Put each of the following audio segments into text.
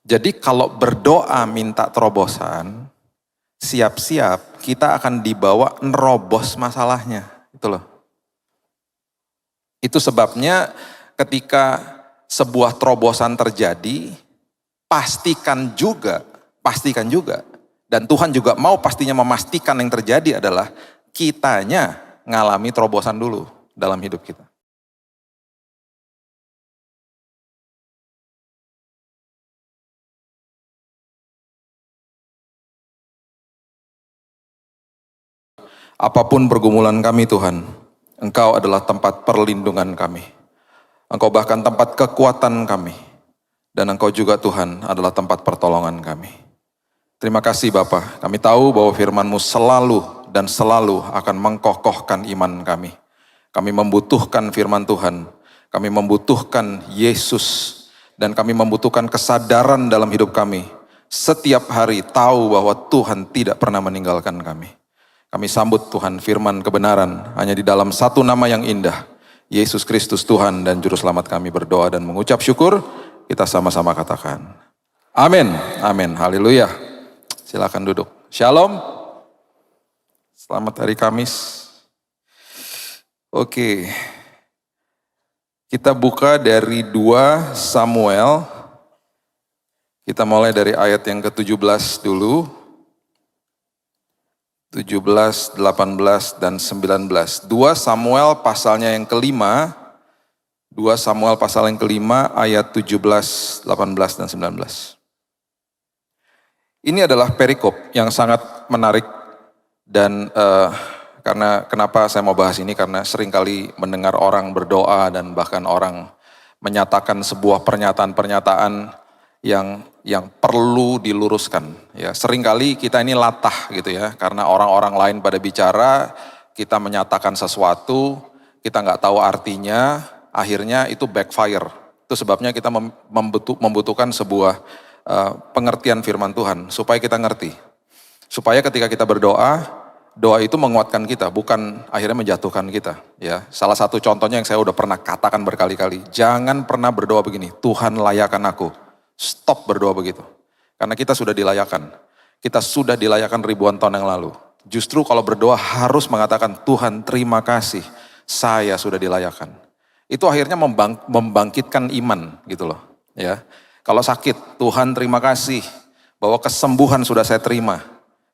Jadi kalau berdoa minta terobosan, siap-siap kita akan dibawa nerobos masalahnya. Itu loh. Itu sebabnya ketika sebuah terobosan terjadi, pastikan juga, dan Tuhan juga mau pastinya memastikan yang terjadi adalah kitanya ngalami terobosan dulu dalam hidup kita. Apapun pergumulan kami Tuhan, Engkau adalah tempat perlindungan kami. Engkau bahkan tempat kekuatan kami. Dan Engkau juga Tuhan adalah tempat pertolongan kami. Terima kasih Bapa. Kami tahu bahwa firman-Mu selalu dan selalu akan mengkokohkan iman kami. Kami membutuhkan firman Tuhan. Kami membutuhkan Yesus. Dan kami membutuhkan kesadaran dalam hidup kami. Setiap hari tahu bahwa Tuhan tidak pernah meninggalkan kami. Kami sambut Tuhan firman kebenaran hanya di dalam satu nama yang indah. Yesus Kristus Tuhan dan Juru Selamat kami berdoa dan mengucap syukur. Kita sama-sama katakan. Amin. Amin. Haleluya. Silakan duduk. Shalom. Selamat hari Kamis. Oke. Kita buka dari 2 Samuel. Kita mulai dari ayat yang ke-17 dulu. 17, 18, dan 19. 2 Samuel pasalnya yang kelima. 2 Samuel pasal yang kelima ayat 17, 18, dan 19. Ini adalah perikop yang sangat menarik dan karena kenapa saya mau bahas ini, karena seringkali mendengar orang berdoa dan bahkan orang menyatakan sebuah pernyataan-pernyataan yang perlu diluruskan. Ya, seringkali kita ini latah gitu ya, karena orang-orang lain pada bicara, kita menyatakan sesuatu, kita nggak tahu artinya, akhirnya itu backfire. Itu sebabnya kita membutuhkan sebuah pengertian firman Tuhan, supaya kita ngerti. Supaya ketika kita berdoa, doa itu menguatkan kita, bukan akhirnya menjatuhkan kita. Ya, salah satu contohnya yang saya udah pernah katakan berkali-kali, jangan pernah berdoa begini, Tuhan layakan aku. Stop berdoa begitu. Karena kita sudah dilayakan. Kita sudah dilayakan ribuan tahun yang lalu. Justru kalau berdoa harus mengatakan, Tuhan terima kasih, saya sudah dilayakan. Itu akhirnya membangkitkan iman gitu loh. Ya, kalau sakit, Tuhan terima kasih bahwa kesembuhan sudah saya terima.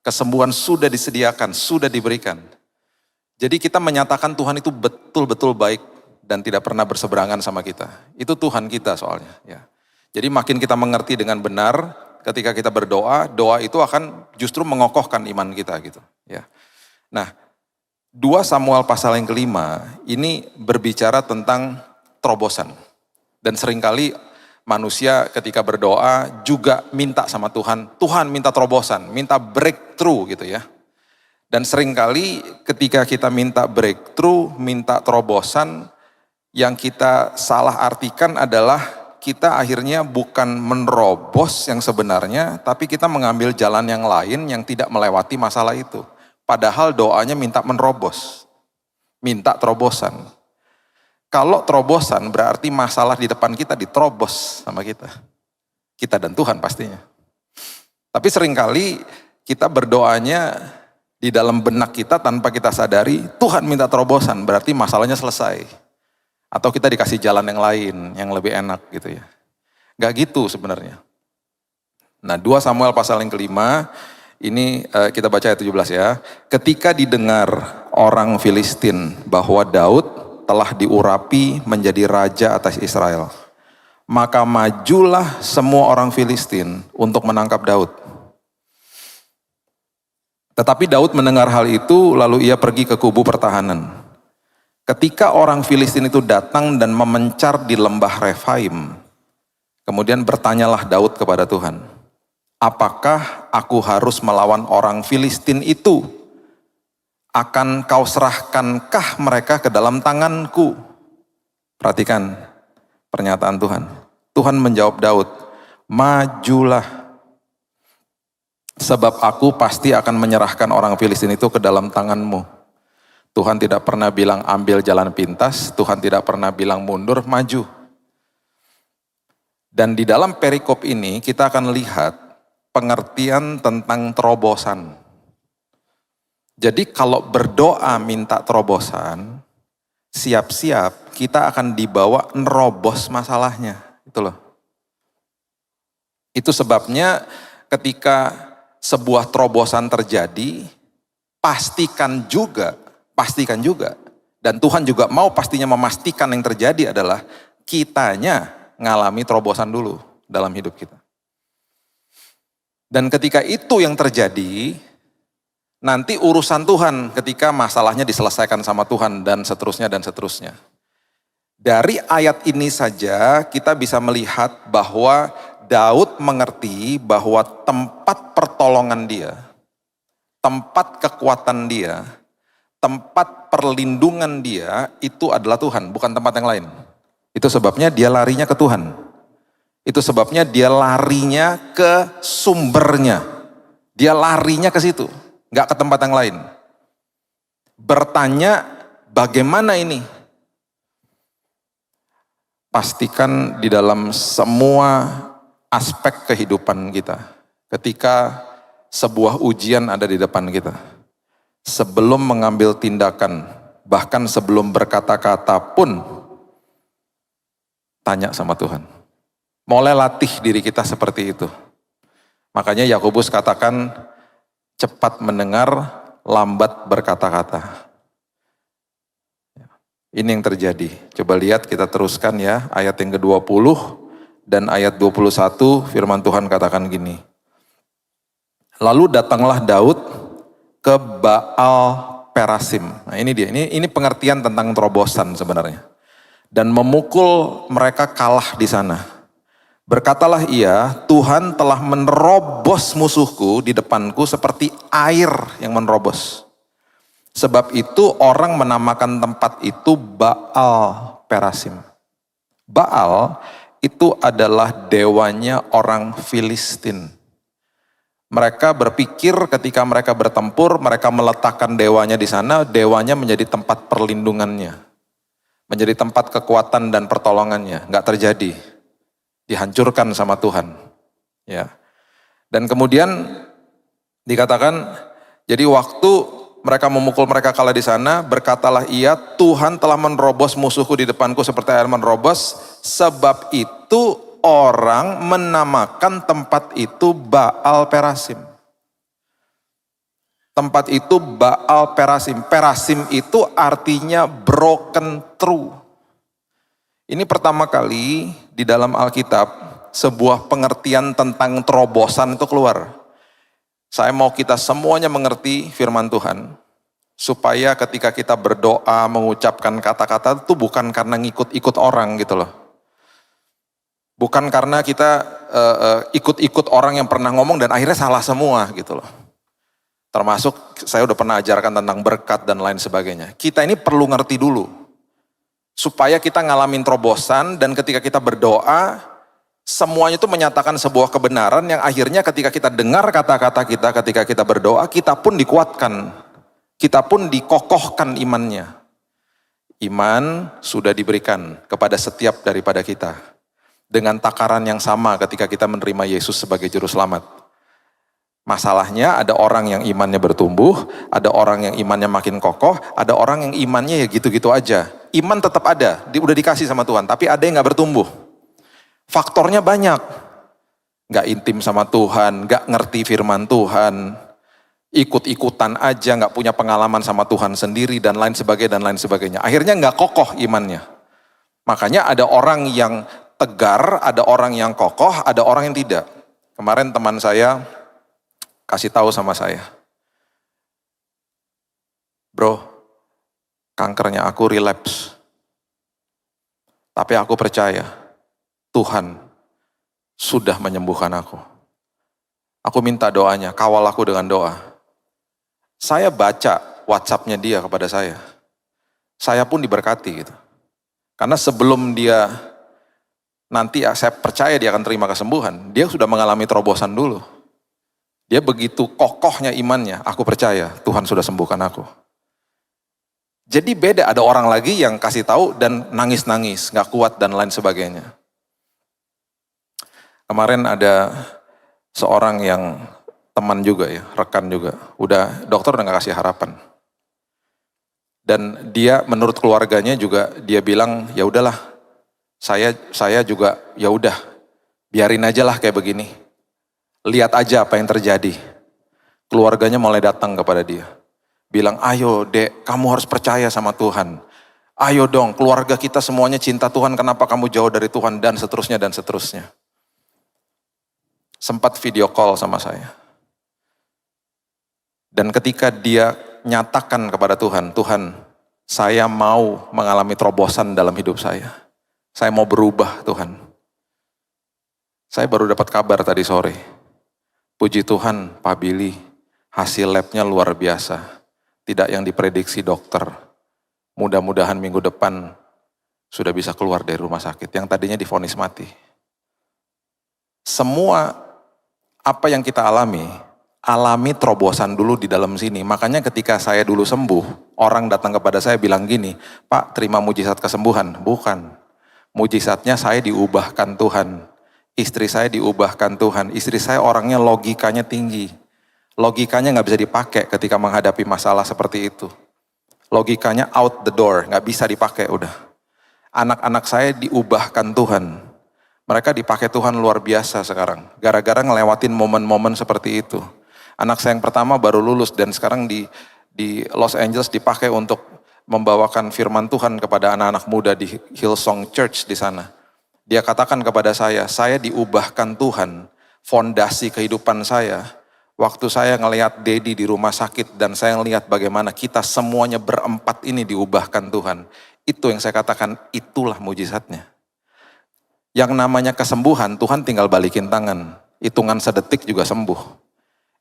Kesembuhan sudah disediakan, sudah diberikan. Jadi kita menyatakan Tuhan itu betul-betul baik dan tidak pernah berseberangan sama kita. Itu Tuhan kita soalnya. Ya. Jadi makin kita mengerti dengan benar, ketika kita berdoa, doa itu akan justru mengokohkan iman kita gitu. Ya. Nah, 2 Samuel pasal yang kelima ini berbicara tentang terobosan. Dan seringkali manusia ketika berdoa juga minta sama Tuhan, Tuhan minta terobosan, minta breakthrough gitu ya. Dan seringkali ketika kita minta breakthrough, minta terobosan, yang kita salah artikan adalah kita akhirnya bukan menerobos yang sebenarnya, tapi kita mengambil jalan yang lain yang tidak melewati masalah itu. Padahal doanya minta menerobos, minta terobosan. Kalau terobosan berarti masalah di depan kita diterobos sama kita. Kita dan Tuhan pastinya. Tapi seringkali kita berdoanya di dalam benak kita tanpa kita sadari, Tuhan minta terobosan, berarti masalahnya selesai. Atau kita dikasih jalan yang lain, yang lebih enak gitu ya. Gak gitu sebenarnya. Nah 2 Samuel pasal yang kelima, ini kita baca ayat 17 ya. Ketika didengar orang Filistin bahwa Daud telah diurapi menjadi raja atas Israel, maka majulah semua orang Filistin untuk menangkap Daud. Tetapi Daud mendengar hal itu, lalu ia pergi ke kubu pertahanan. Ketika orang Filistin itu datang dan memencar di lembah Refaim, kemudian bertanyalah Daud kepada Tuhan, apakah aku harus melawan orang Filistin itu? Akan kau serahkankah mereka ke dalam tanganku? Perhatikan pernyataan Tuhan. Tuhan menjawab Daud, majulah, sebab aku pasti akan menyerahkan orang Filistin itu ke dalam tanganmu. Tuhan tidak pernah bilang ambil jalan pintas, Tuhan tidak pernah bilang mundur, maju. Dan di dalam perikop ini kita akan lihat pengertian tentang terobosan. Jadi kalau berdoa minta terobosan, siap-siap kita akan dibawa nerobos masalahnya. Itu loh. Itu sebabnya ketika sebuah terobosan terjadi, pastikan juga, dan Tuhan juga mau pastinya memastikan yang terjadi adalah kitanya ngalami terobosan dulu dalam hidup kita. Dan ketika itu yang terjadi, nanti urusan Tuhan ketika masalahnya diselesaikan sama Tuhan dan seterusnya dan seterusnya. Dari ayat ini saja kita bisa melihat bahwa Daud mengerti bahwa tempat pertolongan dia, tempat kekuatan dia, tempat perlindungan dia itu adalah Tuhan, bukan tempat yang lain. Itu sebabnya dia larinya ke Tuhan. Itu sebabnya dia larinya ke sumbernya. Dia larinya ke situ. Nggak ke tempat yang lain. Bertanya bagaimana ini? Pastikan di dalam semua aspek kehidupan kita. Ketika sebuah ujian ada di depan kita. Sebelum mengambil tindakan, bahkan sebelum berkata-kata pun, tanya sama Tuhan. Mulai latih diri kita seperti itu. Makanya Yakobus katakan, cepat mendengar, lambat berkata-kata. Ini yang terjadi. Coba lihat kita teruskan ya, ayat yang ke-20 dan ayat 21 firman Tuhan katakan gini. Lalu datanglah Daud ke Baal Perasim. Nah ini dia, ini pengertian tentang terobosan sebenarnya. Dan memukul mereka kalah di sana. Berkatalah ia, Tuhan telah menerobos musuhku di depanku seperti air yang menerobos. Sebab itu orang menamakan tempat itu Baal Perasim. Baal itu adalah dewanya orang Filistin. Mereka berpikir ketika mereka bertempur, mereka meletakkan dewanya di sana, dewanya menjadi tempat perlindungannya. Menjadi tempat kekuatan dan pertolongannya. Nggak terjadi. Dihancurkan sama Tuhan. Ya. Dan kemudian dikatakan, jadi waktu mereka memukul mereka kalah di sana, berkatalah ia, Tuhan telah menerobos musuhku di depanku seperti air menerobos, sebab itu orang menamakan tempat itu Baal Perasim. Tempat itu Baal Perasim. Perasim itu artinya broken through. Ini pertama kali di dalam Alkitab sebuah pengertian tentang terobosan itu keluar. Saya mau kita semuanya mengerti firman Tuhan. Supaya ketika kita berdoa, mengucapkan kata-kata itu bukan karena ngikut-ikut orang gitu loh. Bukan karena kita ikut-ikut orang yang pernah ngomong dan akhirnya salah semua gitu loh. Termasuk saya udah pernah ajarkan tentang berkat dan lain sebagainya. Kita ini perlu ngerti dulu. Supaya kita ngalamin terobosan dan ketika kita berdoa, semuanya itu menyatakan sebuah kebenaran yang akhirnya ketika kita dengar kata-kata kita, ketika kita berdoa, kita pun dikuatkan. Kita pun dikokohkan imannya. Iman sudah diberikan kepada setiap daripada kita. Dengan takaran yang sama ketika kita menerima Yesus sebagai juru selamat. Masalahnya ada orang yang imannya bertumbuh, ada orang yang imannya makin kokoh, ada orang yang imannya ya gitu-gitu aja. Iman tetap ada, udah dikasih sama Tuhan, tapi ada yang gak bertumbuh. Faktornya banyak. Gak intim sama Tuhan, gak ngerti firman Tuhan, ikut-ikutan aja, gak punya pengalaman sama Tuhan sendiri, dan lain sebagainya. Akhirnya gak kokoh imannya. Makanya ada orang yang tegar, ada orang yang kokoh, ada orang yang tidak. Kemarin teman saya kasih tahu sama saya, bro, kankernya aku relapse. Tapi aku percaya Tuhan sudah menyembuhkan aku. Aku minta doanya, kawal aku dengan doa. Saya baca WhatsApp-nya dia kepada saya. Saya pun diberkati gitu. Karena sebelum dia nanti saya percaya dia akan terima kesembuhan, dia sudah mengalami terobosan dulu. Dia begitu kokohnya imannya, aku percaya Tuhan sudah sembuhkan aku. Jadi beda, ada orang lagi yang kasih tahu dan nangis-nangis, gak kuat dan lain sebagainya. Kemarin ada seorang yang teman juga ya, rekan juga, dokter udah gak kasih harapan. Dan dia menurut keluarganya juga dia bilang ya udahlah, saya juga ya udah biarin aja lah kayak begini. Lihat aja apa yang terjadi. Keluarganya mulai datang kepada dia. Bilang, ayo dek, kamu harus percaya sama Tuhan. Ayo dong, keluarga kita semuanya cinta Tuhan, kenapa kamu jauh dari Tuhan, dan seterusnya, dan seterusnya. Sempat video call sama saya. Dan ketika dia nyatakan kepada Tuhan, Tuhan, saya mau mengalami terobosan dalam hidup saya. Saya mau berubah, Tuhan. Saya baru dapat kabar tadi sore. Puji Tuhan, Pak Billy, hasil labnya luar biasa. Tidak yang diprediksi dokter. Mudah-mudahan minggu depan sudah bisa keluar dari rumah sakit. Yang tadinya divonis mati. Semua apa yang kita alami terobosan dulu di dalam sini. Makanya ketika saya dulu sembuh, orang datang kepada saya bilang gini, Pak terima mujizat kesembuhan. Bukan. Mujizatnya saya diubahkan Tuhan. Istri saya diubahkan Tuhan. Istri saya orangnya logikanya tinggi. Logikanya gak bisa dipakai ketika menghadapi masalah seperti itu. Logikanya out the door, gak bisa dipakai udah. Anak-anak saya diubahkan Tuhan. Mereka dipakai Tuhan luar biasa sekarang. Gara-gara ngelewatin momen-momen seperti itu. Anak saya yang pertama baru lulus dan sekarang di Los Angeles dipakai untuk membawakan firman Tuhan kepada anak-anak muda di Hillsong Church di sana. Dia katakan kepada saya diubahkan Tuhan, fondasi kehidupan saya. Waktu saya ngelihat Dedi di rumah sakit dan saya ngelihat bagaimana kita semuanya berempat ini diubahkan Tuhan. Itu yang saya katakan, itulah mujizatnya. Yang namanya kesembuhan, Tuhan tinggal balikin tangan. Hitungan sedetik juga sembuh.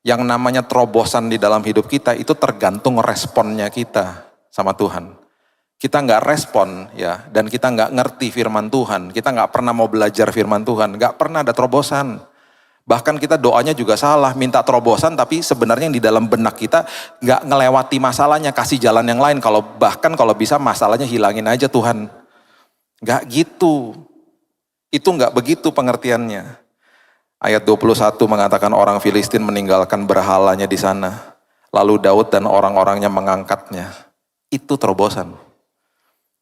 Yang namanya terobosan di dalam hidup kita, itu tergantung responnya kita sama Tuhan. Kita nggak respon ya, dan kita nggak ngerti firman Tuhan. Kita nggak pernah mau belajar firman Tuhan. Nggak pernah ada terobosan. Bahkan kita doanya juga salah, minta terobosan, tapi sebenarnya yang di dalam benak kita nggak ngelewati masalahnya, kasih jalan yang lain. Bahkan kalau bisa masalahnya hilangin aja Tuhan. Nggak gitu. Itu nggak begitu pengertiannya. Ayat 21 mengatakan orang Filistin meninggalkan berhalanya di sana. Lalu Daud dan orang-orangnya mengangkatnya. Itu terobosan.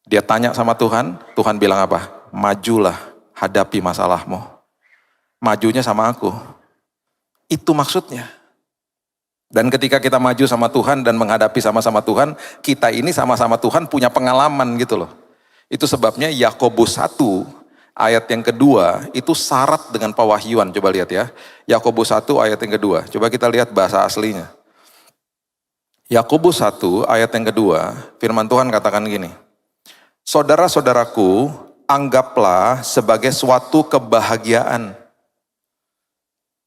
Dia tanya sama Tuhan, Tuhan bilang apa? Majulah, hadapi masalahmu. Majunya sama aku. Itu maksudnya. Dan ketika kita maju sama Tuhan dan menghadapi sama-sama Tuhan, kita ini sama-sama Tuhan punya pengalaman gitu loh. Itu sebabnya Yakobus 1 ayat yang kedua itu syarat dengan pewahyuan. Coba lihat ya. Yakobus 1 ayat yang kedua. Coba kita lihat bahasa aslinya. Yakobus 1 ayat yang kedua, firman Tuhan katakan gini. Saudara-saudaraku, anggaplah sebagai suatu kebahagiaan.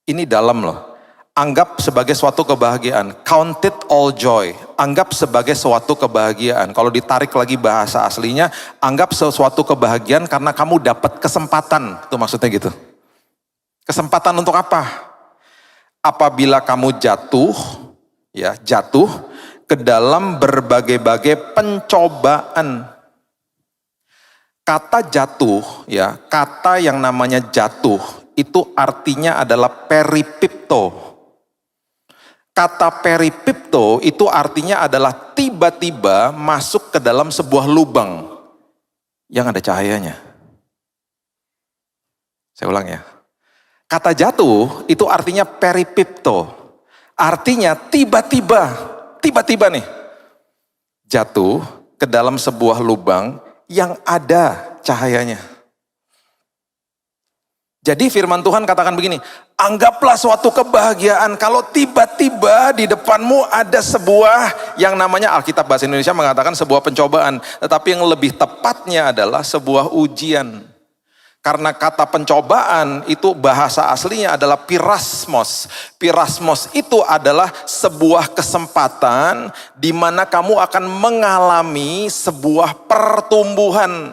Ini dalam loh. Anggap sebagai suatu kebahagiaan. Count it all joy. Anggap sebagai suatu kebahagiaan. Kalau ditarik lagi bahasa aslinya, anggap sesuatu kebahagiaan karena kamu dapat kesempatan. Itu maksudnya gitu. Kesempatan untuk apa? Apabila kamu jatuh ke dalam berbagai-bagai pencobaan. Kata jatuh, ya, kata yang namanya jatuh, itu artinya adalah peripipto. Kata peripipto itu artinya adalah tiba-tiba masuk ke dalam sebuah lubang yang ada cahayanya. Saya ulang ya. Kata jatuh itu artinya peripipto. Artinya tiba-tiba nih jatuh ke dalam sebuah lubang yang ada cahayanya. Jadi firman Tuhan katakan begini, anggaplah suatu kebahagiaan kalau tiba-tiba di depanmu ada sebuah yang namanya Alkitab Bahasa Indonesia mengatakan sebuah pencobaan. Tetapi yang lebih tepatnya adalah sebuah ujian. Karena kata pencobaan itu bahasa aslinya adalah pirasmos. Pirasmos itu adalah sebuah kesempatan di mana kamu akan mengalami sebuah pertumbuhan.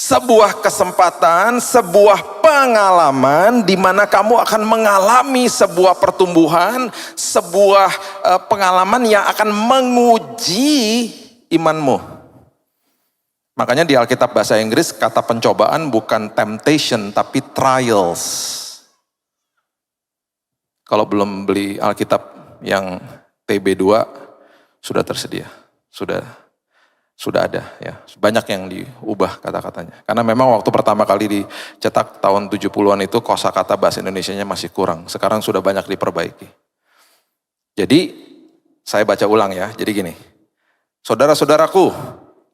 Sebuah kesempatan, sebuah pengalaman di mana kamu akan mengalami sebuah pertumbuhan, sebuah pengalaman yang akan menguji imanmu. Makanya di Alkitab bahasa Inggris kata pencobaan bukan temptation tapi trials. Kalau belum beli Alkitab yang TB2 sudah tersedia, sudah ada ya. Banyak yang diubah kata-katanya. Karena memang waktu pertama kali dicetak tahun 70-an itu kosakata bahasa Indonesianya masih kurang. Sekarang sudah banyak diperbaiki. Jadi saya baca ulang ya. Jadi gini. Saudara-saudaraku,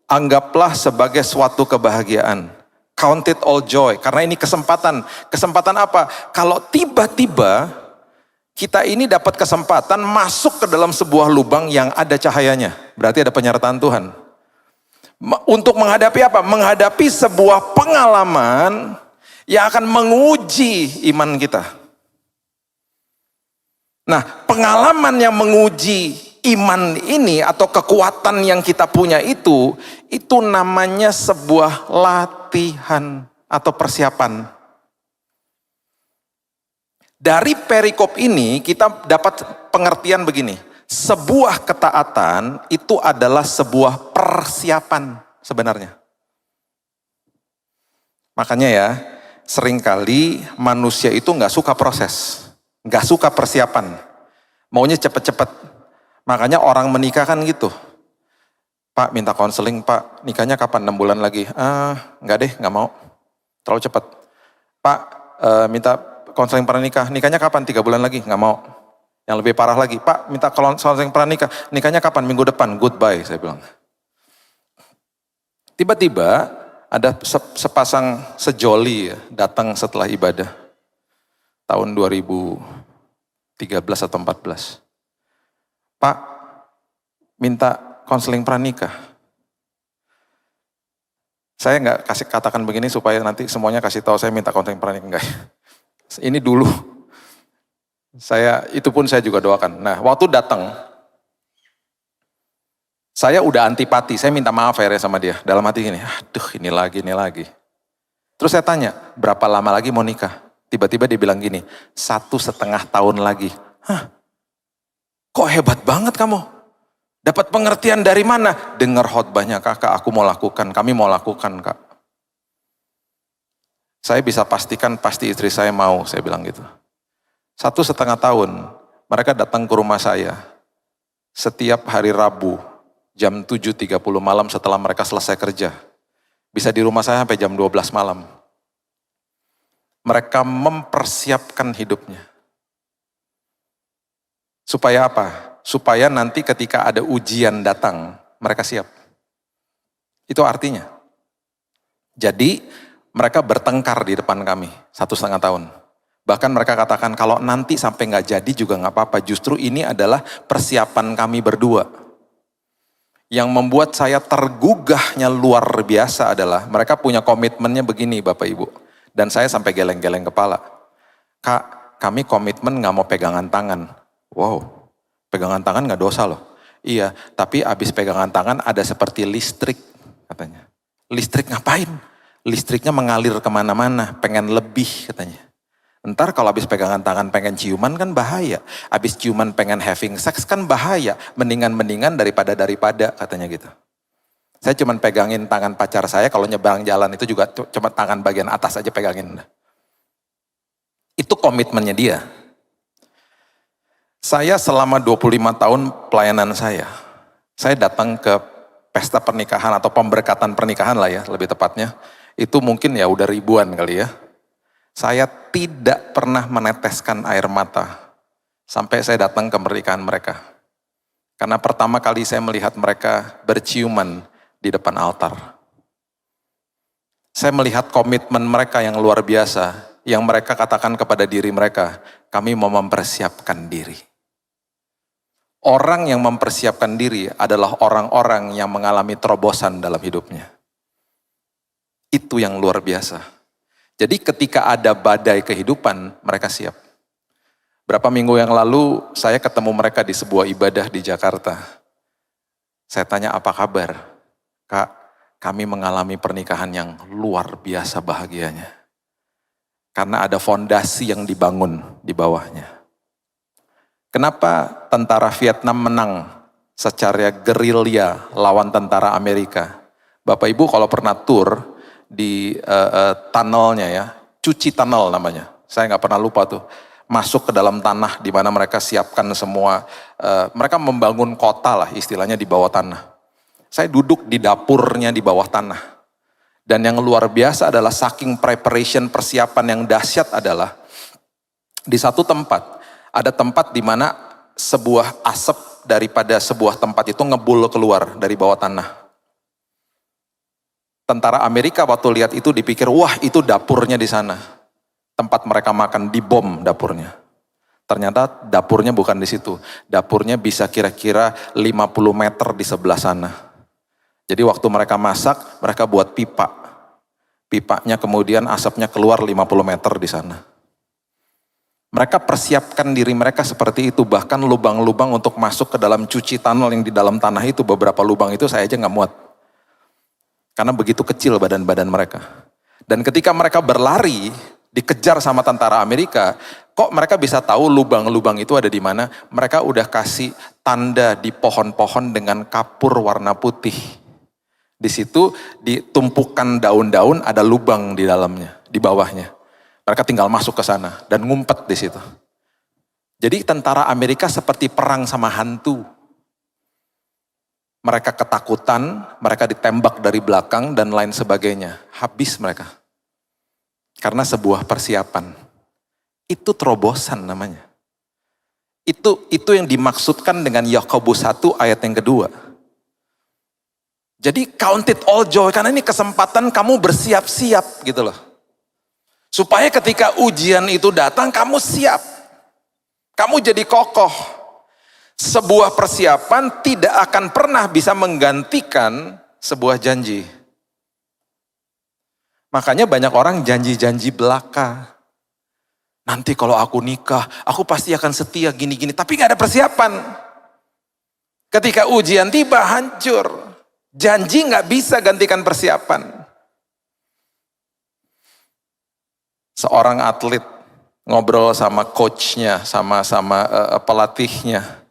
anggaplah sebagai suatu kebahagiaan. Count it all joy. Karena ini kesempatan. Kesempatan apa? Kalau tiba-tiba kita ini dapat kesempatan masuk ke dalam sebuah lubang yang ada cahayanya. Berarti ada penyertaan Tuhan. Untuk menghadapi apa? Menghadapi sebuah pengalaman yang akan menguji iman kita. Nah, pengalaman yang menguji iman ini atau kekuatan yang kita punya itu namanya sebuah latihan atau persiapan. Dari perikop ini kita dapat pengertian begini. Sebuah ketaatan itu adalah sebuah persiapan sebenarnya. Makanya ya, seringkali manusia itu nggak suka proses, nggak suka persiapan, maunya cepet-cepet. Makanya orang menikah kan gitu. Pak minta konseling, Pak nikahnya kapan? 6 bulan lagi. Nggak deh, nggak mau. Terlalu cepat. Pak minta konseling pranikah, nikahnya kapan? 3 bulan lagi, nggak mau. Yang lebih parah lagi, Pak minta konseling pranikah, nikahnya kapan? Minggu depan, goodbye saya bilang. Tiba-tiba ada sepasang sejoli ya, datang setelah ibadah. Tahun 2013 atau 14. Pak minta konseling pranikah. Saya nggak kasih katakan begini supaya nanti semuanya kasih tahu saya minta konseling pranikah, enggak. Ini dulu. Itu pun saya juga doakan. Nah, waktu datang, saya udah antipati, saya minta maaf akhirnya sama dia. Dalam hati gini, aduh ini lagi. Terus saya tanya, berapa lama lagi mau nikah? Tiba-tiba dia bilang gini, 1,5 tahun lagi. Hah, kok hebat banget kamu? Dapat pengertian dari mana? Dengar khotbahnya kakak, aku mau lakukan, kami mau lakukan kak. Saya bisa pastikan pasti istri saya mau, saya bilang gitu. 1,5 tahun, mereka datang ke rumah saya setiap hari Rabu jam 7.30 malam setelah mereka selesai kerja. Bisa di rumah saya sampai jam 12 malam. Mereka mempersiapkan hidupnya. Supaya apa? Supaya nanti ketika ada ujian datang, mereka siap. Itu artinya. Jadi mereka bertengkar di depan kami 1,5 tahun. Bahkan mereka katakan kalau nanti sampai nggak jadi juga nggak apa-apa. Justru ini adalah persiapan kami berdua. Yang membuat saya tergugahnya luar biasa adalah mereka punya komitmennya begini Bapak Ibu. Dan saya sampai geleng-geleng kepala. Kak, kami komitmen nggak mau pegangan tangan. Wow, pegangan tangan nggak dosa loh. Iya, tapi abis pegangan tangan ada seperti listrik katanya. Listrik ngapain? Listriknya mengalir kemana-mana, pengen lebih katanya. Ntar kalau habis pegangan tangan pengen ciuman kan bahaya. Habis ciuman pengen having sex kan bahaya. Mendingan daripada katanya gitu. Saya cuma pegangin tangan pacar saya kalau nyebrang jalan itu juga cuma tangan bagian atas aja pegangin. Itu komitmennya dia. Saya selama 25 tahun pelayanan saya datang ke pesta pernikahan atau pemberkatan pernikahan lah ya lebih tepatnya. Itu mungkin ya udah ribuan kali ya. Saya tidak pernah meneteskan air mata sampai saya datang ke pernikahan mereka. Karena pertama kali saya melihat mereka berciuman di depan altar. Saya melihat komitmen mereka yang luar biasa, yang mereka katakan kepada diri mereka, kami mau mempersiapkan diri. Orang yang mempersiapkan diri adalah orang-orang yang mengalami terobosan dalam hidupnya. Itu yang luar biasa. Jadi ketika ada badai kehidupan, mereka siap. Berapa minggu yang lalu, saya ketemu mereka di sebuah ibadah di Jakarta. Saya tanya, apa kabar? Kak, kami mengalami pernikahan yang luar biasa bahagianya. Karena ada fondasi yang dibangun di bawahnya. Kenapa tentara Vietnam menang secara gerilya lawan tentara Amerika? Bapak Ibu kalau pernah tour di tunnelnya ya, cuci tunnel namanya. Saya nggak pernah lupa tuh. Masuk ke dalam tanah di mana mereka siapkan semua, mereka membangun kota lah istilahnya di bawah tanah. Saya duduk di dapurnya di bawah tanah. Dan yang luar biasa adalah saking preparation persiapan yang dahsyat adalah di satu tempat, ada tempat di mana sebuah asap daripada sebuah tempat itu ngebul keluar dari bawah tanah. Tentara Amerika waktu lihat itu dipikir, wah itu dapurnya di sana. Tempat mereka makan, dibom dapurnya. Ternyata dapurnya bukan di situ. Dapurnya bisa kira-kira 50 meter di sebelah sana. Jadi waktu mereka masak, mereka buat pipa. Pipanya kemudian asapnya keluar 50 meter di sana. Mereka persiapkan diri mereka seperti itu. Bahkan lubang-lubang untuk masuk ke dalam cuci tunnel yang di dalam tanah itu, beberapa lubang itu saya aja nggak muat. Karena begitu kecil badan-badan mereka. Dan ketika mereka berlari, dikejar sama tentara Amerika, kok mereka bisa tahu lubang-lubang itu ada di mana? Mereka udah kasih tanda di pohon-pohon dengan kapur warna putih. Di situ ditumpukan daun-daun, ada lubang di dalamnya, di bawahnya. Mereka tinggal masuk ke sana dan ngumpet di situ. Jadi tentara Amerika seperti perang sama hantu. Mereka ketakutan, mereka ditembak dari belakang dan lain sebagainya. Habis mereka. Karena sebuah persiapan. Itu terobosan namanya. Itu yang dimaksudkan dengan Yakobus 1 ayat yang kedua. Jadi count it all joy, karena ini kesempatan kamu bersiap-siap gitu loh. Supaya ketika ujian itu datang, kamu siap. Kamu jadi kokoh. Sebuah persiapan tidak akan pernah bisa menggantikan sebuah janji. Makanya banyak orang janji-janji belaka. Nanti kalau aku nikah, aku pasti akan setia gini-gini. Tapi gak ada persiapan. Ketika ujian tiba, hancur. Janji gak bisa gantikan persiapan. Seorang atlet ngobrol sama coachnya, sama pelatihnya.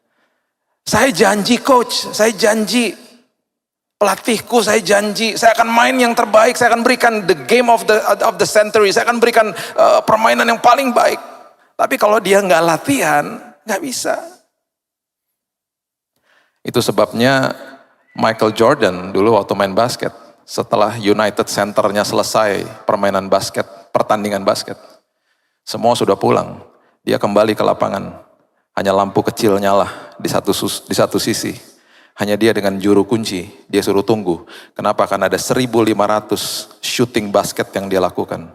Saya janji coach, saya janji pelatihku, saya janji saya akan main yang terbaik, saya akan berikan the game of the century, saya akan berikan permainan yang paling baik. Tapi kalau dia nggak latihan, nggak bisa. Itu sebabnya Michael Jordan dulu waktu main basket, setelah United Centernya selesai permainan basket, pertandingan basket, semua sudah pulang, dia kembali ke lapangan. Hanya lampu kecil nyala di satu sisi. Hanya dia dengan juru kunci, dia suruh tunggu. Kenapa? Karena ada 1.500 shooting basket yang dia lakukan.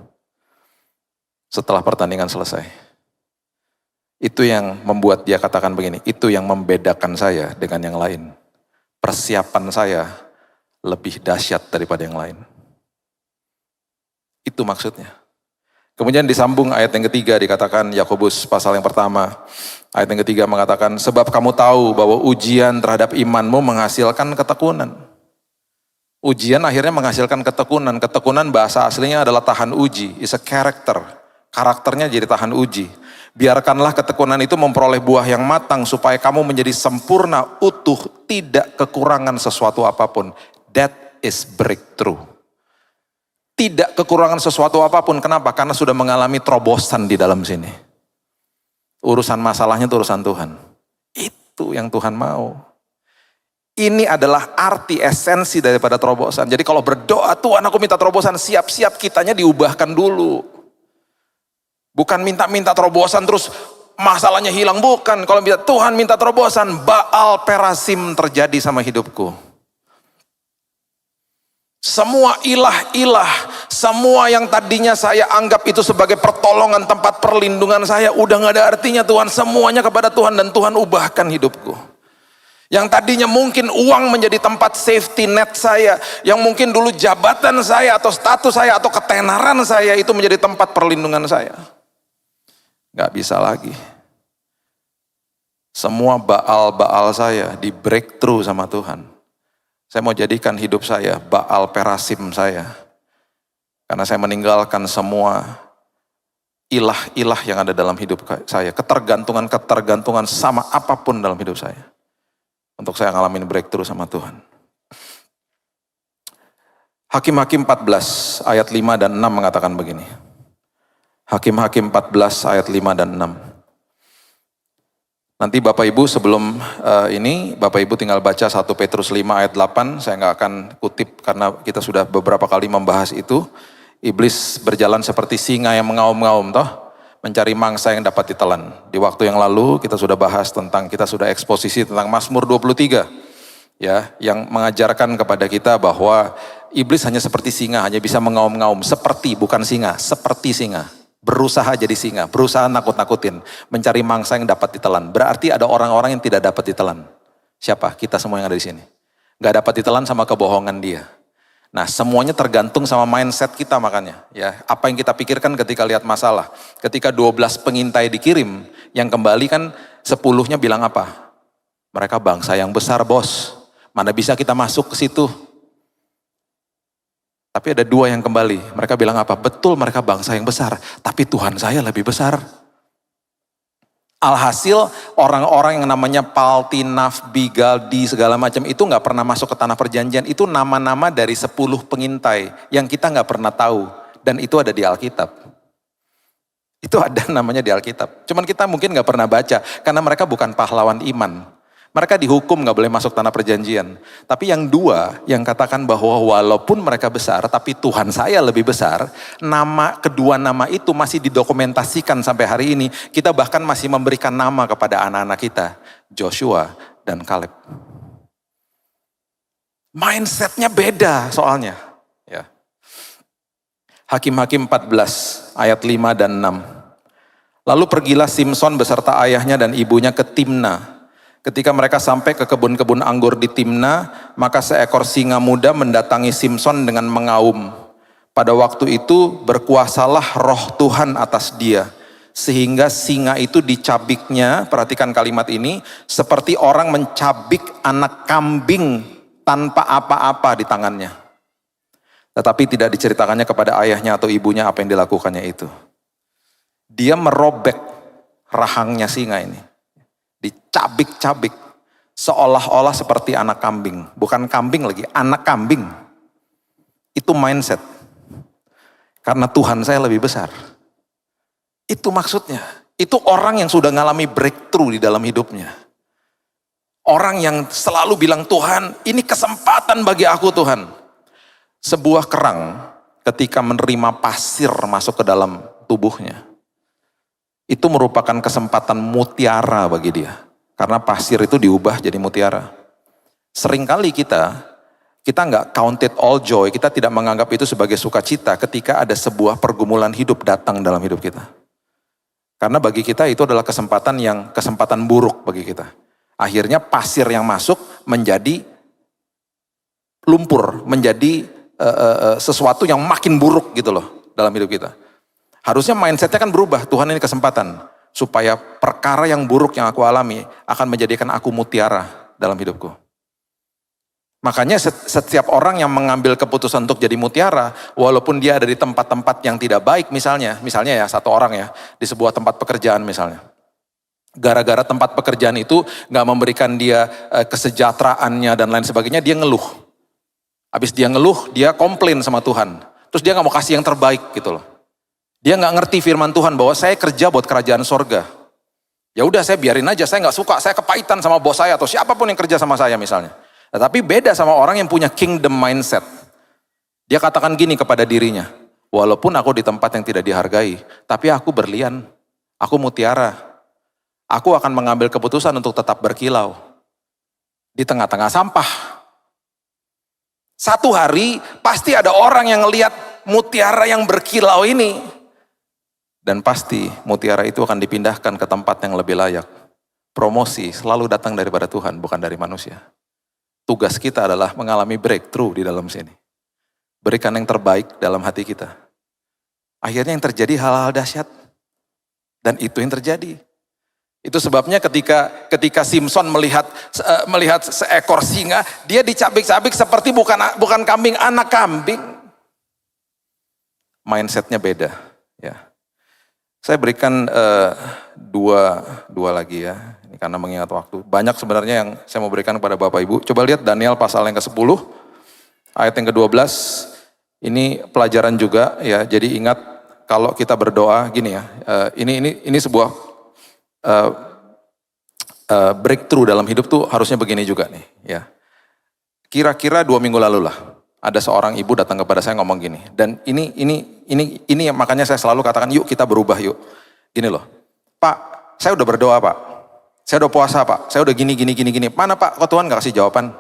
Setelah pertandingan selesai. Itu yang membuat dia katakan begini, itu yang membedakan saya dengan yang lain. Persiapan saya lebih dahsyat daripada yang lain. Itu maksudnya. Kemudian disambung ayat yang ketiga, dikatakan Yakobus pasal yang pertama. Ayat yang ketiga mengatakan, sebab kamu tahu bahwa ujian terhadap imanmu menghasilkan ketekunan. Ujian akhirnya menghasilkan ketekunan. Ketekunan bahasa aslinya adalah tahan uji, is a character. Karakternya jadi tahan uji. Biarkanlah ketekunan itu memperoleh buah yang matang supaya kamu menjadi sempurna, utuh, tidak kekurangan sesuatu apapun. That is breakthrough. Tidak kekurangan sesuatu apapun. Kenapa? Karena sudah mengalami terobosan di dalam sini. Urusan masalahnya itu urusan Tuhan. Itu yang Tuhan mau. Ini adalah arti esensi daripada terobosan. Jadi kalau berdoa, Tuhan aku minta terobosan, siap-siap kitanya diubahkan dulu. Bukan minta-minta terobosan terus masalahnya hilang. Bukan. Kalau minta Tuhan minta terobosan, Baal Perasim terjadi sama hidupku. Semua ilah-ilah, semua yang tadinya saya anggap itu sebagai pertolongan, tempat perlindungan saya, udah gak ada artinya Tuhan. Semuanya kepada Tuhan dan Tuhan ubahkan hidupku. Yang tadinya mungkin uang menjadi tempat safety net saya, yang mungkin dulu jabatan saya atau status saya atau ketenaran saya itu menjadi tempat perlindungan saya. Gak bisa lagi. Semua Baal-Baal saya di breakthrough sama Tuhan. Saya mau jadikan hidup saya Baal Perasim saya. Karena saya meninggalkan semua ilah-ilah yang ada dalam hidup saya. Ketergantungan sama apapun dalam hidup saya. Untuk saya ngalamin breakthrough sama Tuhan. Hakim-Hakim 14 ayat 5 dan 6 mengatakan begini. Hakim-Hakim 14 ayat 5 dan 6. Nanti Bapak Ibu sebelum ini, Bapak Ibu tinggal baca 1 Petrus 5 ayat 8, saya nggak akan kutip karena kita sudah beberapa kali membahas itu. Iblis berjalan seperti singa yang mengaum-ngaum toh, mencari mangsa yang dapat ditelan. Di waktu yang lalu kita sudah bahas tentang, kita sudah eksposisi tentang Mazmur 23. Ya, yang mengajarkan kepada kita bahwa iblis hanya seperti singa, hanya bisa mengaum-ngaum, seperti, bukan singa, seperti singa. Berusaha jadi singa, berusaha nakut-nakutin, mencari mangsa yang dapat ditelan. Berarti ada orang-orang yang tidak dapat ditelan. Siapa? Kita semua yang ada di sini. Gak dapat ditelan sama kebohongan dia. Nah, semuanya tergantung sama mindset kita makanya. Ya, apa yang kita pikirkan ketika lihat masalah. Ketika 12 pengintai dikirim, yang kembali kan 10-nya bilang apa? Mereka bangsa yang besar, bos. Mana bisa kita masuk ke situ? Tapi ada 2 yang kembali. Mereka bilang apa? Betul mereka bangsa yang besar. Tapi Tuhan saya lebih besar. Alhasil orang-orang yang namanya Palti, Nafbi, Galdi segala macam itu gak pernah masuk ke tanah perjanjian. Itu nama-nama dari 10 pengintai yang kita gak pernah tahu. Dan itu ada di Alkitab. Itu ada namanya di Alkitab. Cuman kita mungkin gak pernah baca. Karena mereka bukan pahlawan iman. Mereka dihukum gak boleh masuk tanah perjanjian. Tapi yang 2 yang katakan bahwa walaupun mereka besar, tapi Tuhan saya lebih besar. Kedua nama itu masih didokumentasikan sampai hari ini. Kita bahkan masih memberikan nama kepada anak-anak kita. Joshua dan Kaleb. Mindsetnya beda soalnya. Ya. Hakim-Hakim 14 ayat 5 dan 6. Lalu pergilah Simson beserta ayahnya dan ibunya ke Timna. Ketika mereka sampai ke kebun-kebun anggur di Timna, maka seekor singa muda mendatangi Simson dengan mengaum. Pada waktu itu berkuasalah roh Tuhan atas dia. Sehingga singa itu dicabiknya, perhatikan kalimat ini, seperti orang mencabik anak kambing tanpa apa-apa di tangannya. Tetapi tidak diceritakannya kepada ayahnya atau ibunya apa yang dilakukannya itu. Dia merobek rahangnya singa ini. Dicabik-cabik, seolah-olah seperti anak kambing. Bukan kambing lagi, anak kambing. Itu mindset. Karena Tuhan saya lebih besar. Itu maksudnya. Itu orang yang sudah ngalami breakthrough di dalam hidupnya. Orang yang selalu bilang, Tuhan ini kesempatan bagi aku Tuhan. Sebuah kerang ketika menerima pasir masuk ke dalam tubuhnya. Itu merupakan kesempatan mutiara bagi dia. Karena pasir itu diubah jadi mutiara. Seringkali kita nggak count it all joy, kita tidak menganggap itu sebagai sukacita ketika ada sebuah pergumulan hidup datang dalam hidup kita. Karena bagi kita itu adalah kesempatan buruk bagi kita. Akhirnya pasir yang masuk menjadi lumpur, menjadi sesuatu yang makin buruk gitu loh dalam hidup kita. Harusnya mindsetnya kan berubah, Tuhan ini kesempatan. Supaya perkara yang buruk yang aku alami akan menjadikan aku mutiara dalam hidupku. Makanya setiap orang yang mengambil keputusan untuk jadi mutiara, walaupun dia ada di tempat-tempat yang tidak baik misalnya ya satu orang ya, di sebuah tempat pekerjaan misalnya. Gara-gara tempat pekerjaan itu gak memberikan dia kesejahteraannya dan lain sebagainya, dia ngeluh. Habis dia ngeluh, dia komplain sama Tuhan. Terus dia gak mau kasih yang terbaik gitu loh. Dia nggak ngerti firman Tuhan bahwa saya kerja buat kerajaan sorga. Ya udah saya biarin aja, saya nggak suka, saya kepahitan sama bos saya atau siapapun yang kerja sama saya misalnya. Tetapi beda sama orang yang punya kingdom mindset. Dia katakan gini kepada dirinya, walaupun aku di tempat yang tidak dihargai, tapi aku berlian, aku mutiara. Aku akan mengambil keputusan untuk tetap berkilau di tengah-tengah sampah. Satu hari pasti ada orang yang ngelihat mutiara yang berkilau ini. Dan pasti mutiara itu akan dipindahkan ke tempat yang lebih layak. Promosi selalu datang daripada Tuhan, bukan dari manusia. Tugas kita adalah mengalami breakthrough di dalam sini. Berikan yang terbaik dalam hati kita. Akhirnya yang terjadi hal-hal dahsyat. Dan itu yang terjadi. Itu sebabnya ketika Simson melihat seekor singa, dia dicabik-cabik seperti bukan kambing, anak kambing. Mindsetnya beda, ya. Saya berikan dua lagi ya, ini karena mengingat waktu. Banyak sebenarnya yang saya mau berikan kepada Bapak Ibu. Coba lihat Daniel pasal yang ke-10, ayat yang ke-12. Ini pelajaran juga ya, jadi ingat kalau kita berdoa gini ya, ini sebuah breakthrough dalam hidup tuh harusnya begini juga nih ya. Kira-kira 2 minggu lalu lah, ada seorang ibu datang kepada saya ngomong gini, dan ini yang makanya saya selalu katakan yuk kita berubah yuk. Gini loh, Pak, saya udah berdoa Pak, saya udah puasa Pak, saya udah gini, mana Pak, kok Tuhan gak kasih jawaban?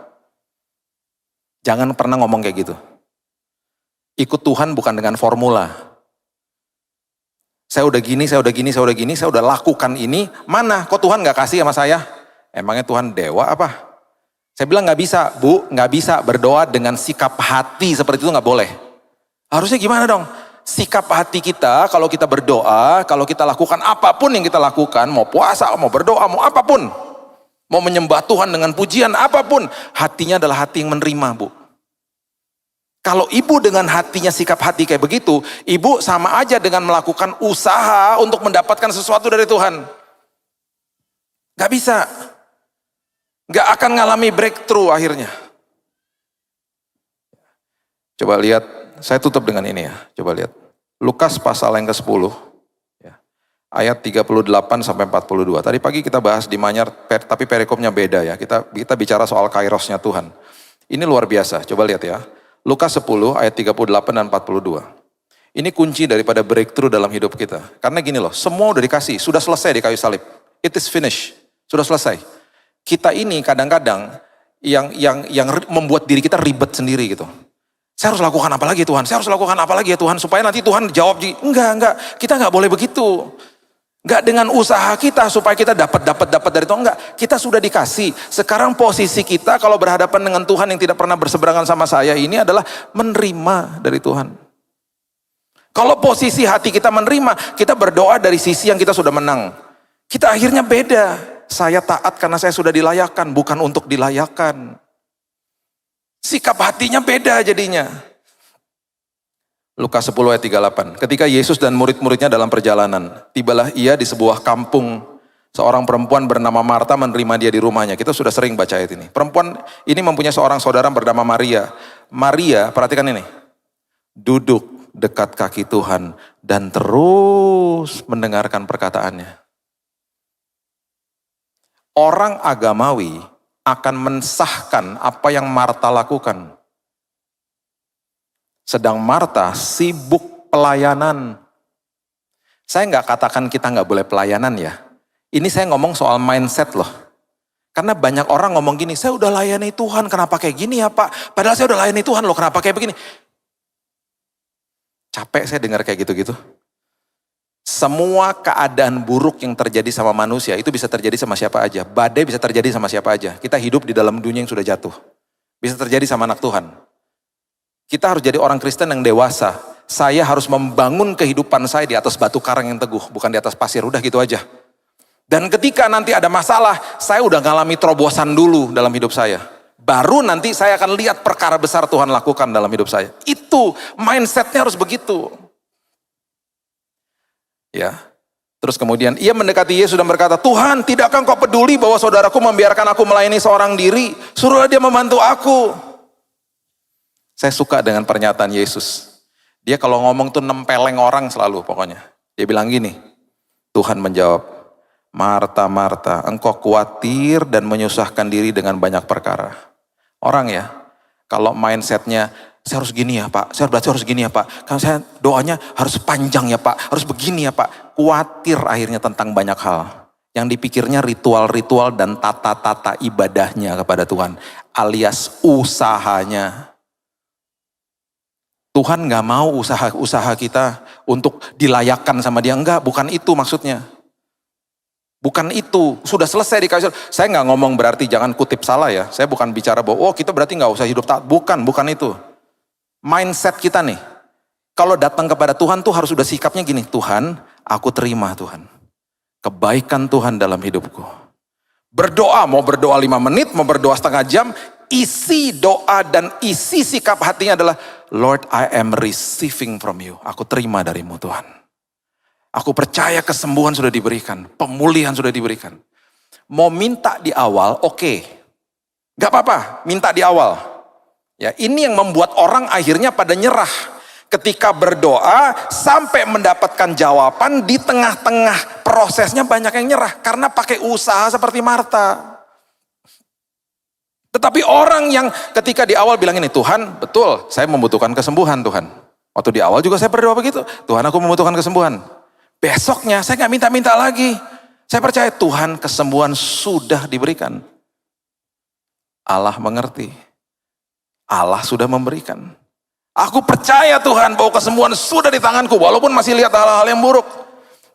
Jangan pernah ngomong kayak gitu. Ikut Tuhan bukan dengan formula. Saya udah gini, saya udah lakukan ini, mana kok Tuhan gak kasih sama saya? Emangnya Tuhan dewa apa? Saya bilang gak bisa, Bu, gak bisa berdoa dengan sikap hati seperti itu, gak boleh. Harusnya gimana dong? Sikap hati kita kalau kita berdoa, kalau kita lakukan apapun yang kita lakukan, mau puasa, mau berdoa, mau apapun, mau menyembah Tuhan dengan pujian apapun, hatinya adalah hati yang menerima, Bu. Kalau ibu dengan hatinya sikap hati kayak begitu, ibu sama aja dengan melakukan usaha untuk mendapatkan sesuatu dari Tuhan. Gak bisa. Gak akan ngalami breakthrough akhirnya. Coba lihat, saya tutup dengan ini ya. Coba lihat. Lukas pasal yang ke-10. Ya, ayat 38 sampai 42. Tadi pagi kita bahas di Manyar, tapi perikopnya beda ya. Kita bicara soal kairosnya Tuhan. Ini luar biasa, coba lihat ya. Lukas 10 ayat 38 dan 42. Ini kunci daripada breakthrough dalam hidup kita. Karena gini loh, semua udah dikasih, sudah selesai di kayu salib. It is finished, sudah selesai. Kita ini kadang-kadang yang membuat diri kita ribet sendiri gitu. Saya harus lakukan apa lagi Tuhan? Saya harus lakukan apa lagi ya Tuhan? Supaya nanti Tuhan jawab. Enggak. Kita enggak boleh begitu. Enggak dengan usaha kita supaya kita dapat dari Tuhan. Enggak, kita sudah dikasih. Sekarang posisi kita kalau berhadapan dengan Tuhan yang tidak pernah berseberangan sama saya ini adalah menerima dari Tuhan. Kalau posisi hati kita menerima, kita berdoa dari sisi yang kita sudah menang. Kita akhirnya beda. Saya taat karena saya sudah dilayakkan, bukan untuk dilayakkan. Sikap hatinya beda jadinya. Lukas 10 ayat 38. Ketika Yesus dan murid-muridnya dalam perjalanan, tibalah ia di sebuah kampung. Seorang perempuan bernama Marta menerima dia di rumahnya. Kita sudah sering baca ayat ini. Perempuan ini mempunyai seorang saudara bernama Maria. Maria, perhatikan ini. Duduk dekat kaki Tuhan dan terus mendengarkan perkataannya. Orang agamawi akan mensahkan apa yang Marta lakukan. Sedang Marta sibuk pelayanan. Saya nggak katakan kita nggak boleh pelayanan ya. Ini saya ngomong soal mindset loh. Karena banyak orang ngomong gini, saya udah layani Tuhan, kenapa kayak gini ya Pak? Padahal saya udah layani Tuhan loh, kenapa kayak begini? Capek saya dengar kayak gitu-gitu. Semua keadaan buruk yang terjadi sama manusia itu bisa terjadi sama siapa aja. Badai bisa terjadi sama siapa aja. Kita hidup di dalam dunia yang sudah jatuh. Bisa terjadi sama anak Tuhan. Kita harus jadi orang Kristen yang dewasa. Saya harus membangun kehidupan saya di atas batu karang yang teguh, bukan di atas pasir. Udah gitu aja. Dan ketika nanti ada masalah, saya udah ngalami terobosan dulu dalam hidup saya. Baru nanti saya akan lihat perkara besar Tuhan lakukan dalam hidup saya. Itu mindsetnya harus begitu. Ya. Terus kemudian ia mendekati Yesus dan berkata, Tuhan, tidakkah Engkau peduli bahwa saudaraku membiarkan aku melayani seorang diri? Suruhlah dia membantu aku. Saya suka dengan pernyataan Yesus. Dia kalau ngomong tuh nempeleng orang selalu pokoknya. Dia bilang gini, Tuhan menjawab, Marta, Marta, engkau khawatir dan menyusahkan diri dengan banyak perkara. Orang ya, kalau mindsetnya, saya harus gini ya Pak, saya berarti harus gini ya Pak. Kalau saya doanya harus panjang ya Pak, harus begini ya Pak. Khawatir akhirnya tentang banyak hal. Yang dipikirnya ritual-ritual dan tata-tata ibadahnya kepada Tuhan. Alias usahanya. Tuhan gak mau usaha kita untuk dilayakkan sama dia. Enggak, bukan itu maksudnya. Bukan itu, sudah selesai di kayu salib. Saya gak ngomong berarti jangan kutip salah ya. Saya bukan bicara bahwa, oh kita berarti gak usah hidup taat. Bukan itu. Mindset kita nih. Kalau datang kepada Tuhan tuh harus sudah sikapnya gini. Tuhan, aku terima Tuhan. Kebaikan Tuhan dalam hidupku. Berdoa, mau berdoa 5 menit, mau berdoa setengah jam. Isi doa dan isi sikap hatinya adalah, Lord, I am receiving from you. Aku terima darimu Tuhan. Aku percaya kesembuhan sudah diberikan. Pemulihan sudah diberikan. Mau minta di awal, oke. Gak apa-apa, minta di awal. Ya, ini yang membuat orang akhirnya pada nyerah. Ketika berdoa sampai mendapatkan jawaban, di tengah-tengah prosesnya banyak yang nyerah karena pakai usaha seperti Marta. Tetapi orang yang ketika di awal bilang ini, Tuhan betul saya membutuhkan kesembuhan Tuhan. Waktu di awal juga saya berdoa begitu, Tuhan aku membutuhkan kesembuhan. Besoknya saya gak minta-minta lagi. Saya percaya Tuhan kesembuhan sudah diberikan. Allah mengerti. Allah sudah memberikan. Aku percaya Tuhan bahwa kesembuhan sudah di tanganku walaupun masih lihat hal-hal yang buruk.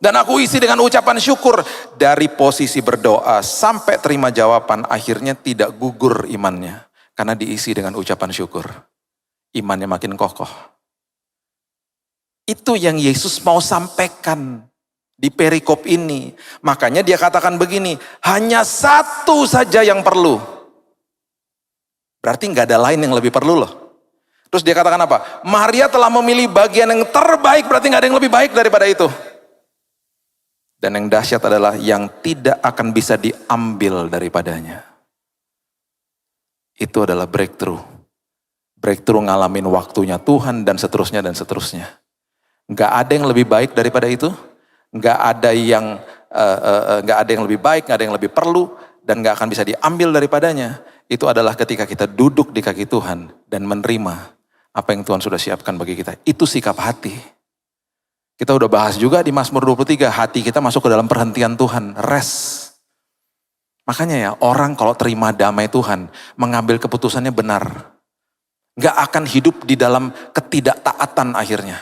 Dan aku isi dengan ucapan syukur. Dari posisi berdoa sampai terima jawaban akhirnya tidak gugur imannya. Karena diisi dengan ucapan syukur. Imannya makin kokoh. Itu yang Yesus mau sampaikan di perikop ini. Makanya dia katakan begini, hanya satu saja yang perlu. Berarti nggak ada lain yang lebih perlu loh. Terus dia katakan apa? Maria telah memilih bagian yang terbaik, berarti nggak ada yang lebih baik daripada itu. Dan yang dahsyat adalah yang tidak akan bisa diambil daripadanya. Itu adalah breakthrough. Breakthrough ngalamin waktunya Tuhan dan seterusnya dan seterusnya. Nggak ada yang lebih baik daripada itu. Nggak ada yang lebih baik, nggak ada yang lebih perlu, dan nggak akan bisa diambil daripadanya. Itu adalah ketika kita duduk di kaki Tuhan dan menerima apa yang Tuhan sudah siapkan bagi kita. Itu sikap hati. Kita udah bahas juga di Mazmur 23, hati kita masuk ke dalam perhentian Tuhan, rest. Makanya ya, orang kalau terima damai Tuhan, mengambil keputusannya benar. Gak akan hidup di dalam ketidaktaatan akhirnya.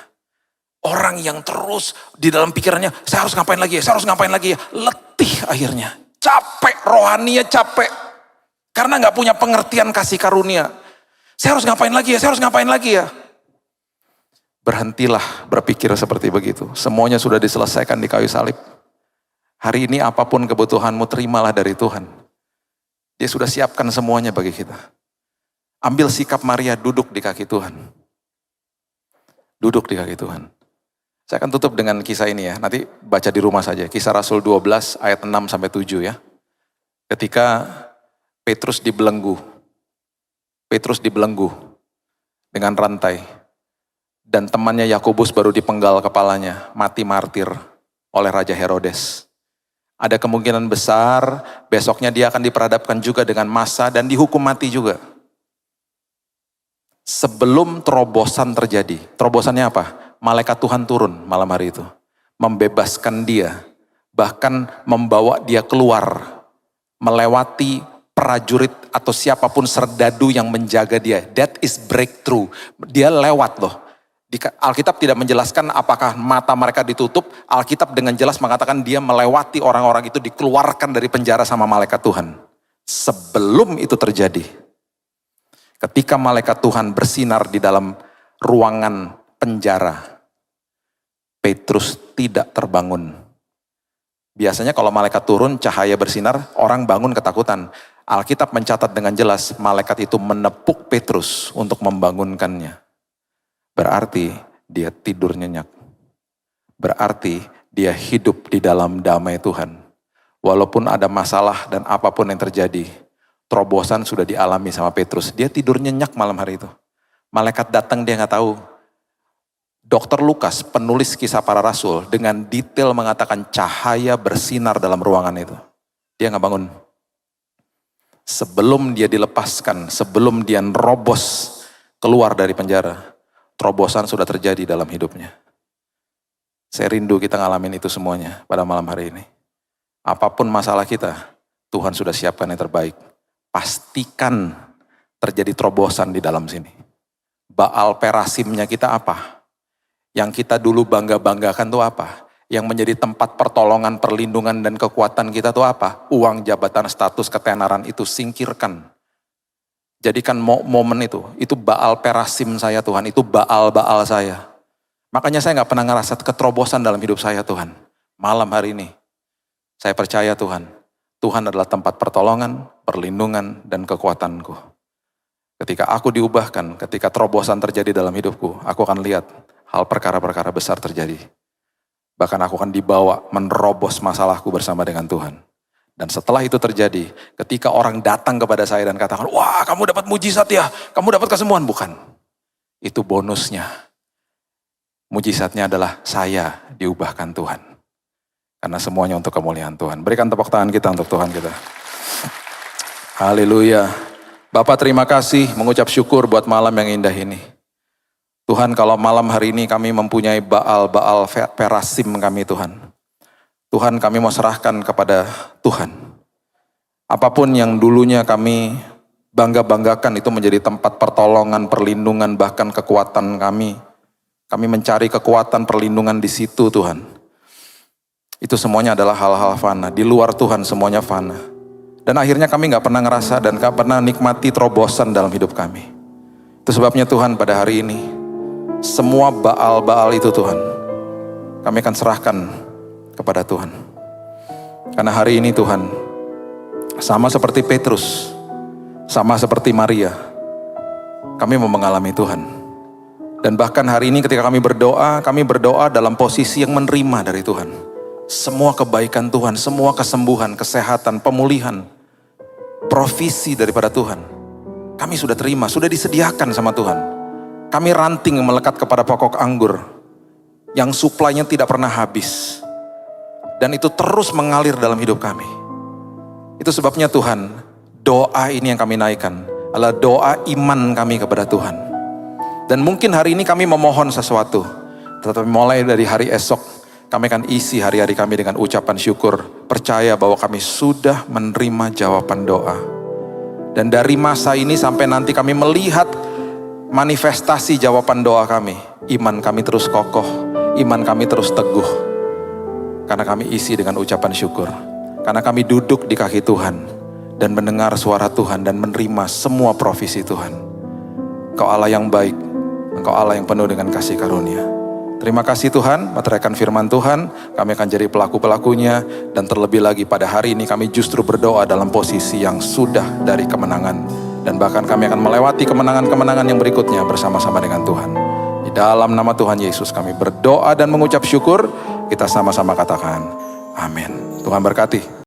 Orang yang terus di dalam pikirannya, saya harus ngapain lagi ya, saya harus ngapain lagi ya. Letih akhirnya, capek, rohaninya capek. Karena gak punya pengertian kasih karunia. Saya harus ngapain lagi ya, saya harus ngapain lagi ya. Berhentilah berpikir seperti begitu. Semuanya sudah diselesaikan di kayu salib. Hari ini apapun kebutuhanmu, terimalah dari Tuhan. Dia sudah siapkan semuanya bagi kita. Ambil sikap Maria, duduk di kaki Tuhan. Duduk di kaki Tuhan. Saya akan tutup dengan kisah ini ya. Nanti baca di rumah saja. Kisah Rasul 12 ayat 6-7 ya. Ketika Petrus dibelenggu. Petrus dibelenggu dengan rantai. Dan temannya Yakobus baru dipenggal kepalanya, mati martir oleh Raja Herodes. Ada kemungkinan besar besoknya dia akan diperhadapkan juga dengan massa dan dihukum mati juga. Sebelum terobosan terjadi, terobosannya apa? Malaikat Tuhan turun malam hari itu, membebaskan dia, bahkan membawa dia keluar, melewati prajurit atau siapapun serdadu yang menjaga dia. That is breakthrough. Dia lewat loh. Alkitab tidak menjelaskan apakah mata mereka ditutup. Alkitab dengan jelas mengatakan dia melewati orang-orang itu, dikeluarkan dari penjara sama malaikat Tuhan. Sebelum itu terjadi, ketika malaikat Tuhan bersinar di dalam ruangan penjara, Petrus tidak terbangun. Biasanya kalau malaikat turun, cahaya bersinar, orang bangun ketakutan. Alkitab mencatat dengan jelas, malaikat itu menepuk Petrus untuk membangunkannya. Berarti dia tidur nyenyak. Berarti dia hidup di dalam damai Tuhan. Walaupun ada masalah dan apapun yang terjadi, terobosan sudah dialami sama Petrus. Dia tidur nyenyak malam hari itu. Malaikat datang dia gak tahu. Dr. Lukas, penulis kisah para rasul, dengan detail mengatakan cahaya bersinar dalam ruangan itu. Dia gak bangun. Sebelum dia dilepaskan, sebelum dia nerobos keluar dari penjara, terobosan sudah terjadi dalam hidupnya. Saya rindu kita ngalamin itu semuanya pada malam hari ini. Apapun masalah kita, Tuhan sudah siapkan yang terbaik. Pastikan terjadi terobosan di dalam sini. Baal perasimnya kita apa? Yang kita dulu bangga-banggakan itu apa? Yang menjadi tempat pertolongan, perlindungan, dan kekuatan kita itu apa? Uang, jabatan, status, ketenaran itu singkirkan. Jadikan momen itu Baal perasim saya Tuhan, itu Baal-Baal saya. Makanya saya gak pernah ngerasa keterobosan dalam hidup saya Tuhan. Malam hari ini, saya percaya Tuhan, Tuhan adalah tempat pertolongan, perlindungan, dan kekuatanku. Ketika aku diubahkan, ketika terobosan terjadi dalam hidupku, aku akan lihat hal perkara-perkara besar terjadi. Bahkan aku akan dibawa menerobos masalahku bersama dengan Tuhan. Dan setelah itu terjadi, ketika orang datang kepada saya dan katakan, wah kamu dapat mujizat ya, kamu dapat kesembuhan. Bukan, itu bonusnya. Mujizatnya adalah saya diubahkan Tuhan. Karena semuanya untuk kemuliaan Tuhan. Berikan tepuk tangan kita untuk Tuhan kita. Haleluya. Bapak terima kasih, mengucap syukur buat malam yang indah ini. Tuhan, kalau malam hari ini kami mempunyai Baal Perasim kami Tuhan. Tuhan, kami mau serahkan kepada Tuhan. Apapun yang dulunya kami bangga-banggakan itu menjadi tempat pertolongan, perlindungan, bahkan kekuatan kami. Kami mencari kekuatan perlindungan di situ Tuhan. Itu semuanya adalah hal-hal fana. Di luar Tuhan semuanya fana. Dan akhirnya kami gak pernah ngerasa dan gak pernah nikmati terobosan dalam hidup kami. Itu sebabnya Tuhan pada hari ini, semua Baal-Baal itu Tuhan, kami akan serahkan kepada Tuhan. Karena hari ini Tuhan, sama seperti Petrus, sama seperti Maria, kami mau mengalami Tuhan. Dan bahkan hari ini ketika kami berdoa dalam posisi yang menerima dari Tuhan. Semua kebaikan Tuhan, semua kesembuhan, kesehatan, pemulihan, provisi daripada Tuhan. Kami sudah terima, sudah disediakan sama Tuhan. Kami ranting melekat kepada pokok anggur yang suplainya tidak pernah habis. Dan itu terus mengalir dalam hidup kami. Itu sebabnya Tuhan, doa ini yang kami naikkan adalah doa iman kami kepada Tuhan. Dan mungkin hari ini kami memohon sesuatu, tetapi mulai dari hari esok, kami akan isi hari-hari kami dengan ucapan syukur. Percaya bahwa kami sudah menerima jawaban doa. Dan dari masa ini sampai nanti kami melihat manifestasi jawaban doa kami. Iman kami terus kokoh, iman kami terus teguh. Karena kami isi dengan ucapan syukur. Karena kami duduk di kaki Tuhan dan mendengar suara Tuhan dan menerima semua provisi Tuhan. Engkau Allah yang baik, Engkau Allah yang penuh dengan kasih karunia. Terima kasih Tuhan, meteraikan firman Tuhan, kami akan jadi pelaku-pelakunya, dan terlebih lagi pada hari ini kami justru berdoa dalam posisi yang sudah dari kemenangan, dan bahkan kami akan melewati kemenangan-kemenangan yang berikutnya bersama-sama dengan Tuhan. Di dalam nama Tuhan Yesus kami berdoa dan mengucap syukur, kita sama-sama katakan amin. Tuhan berkati.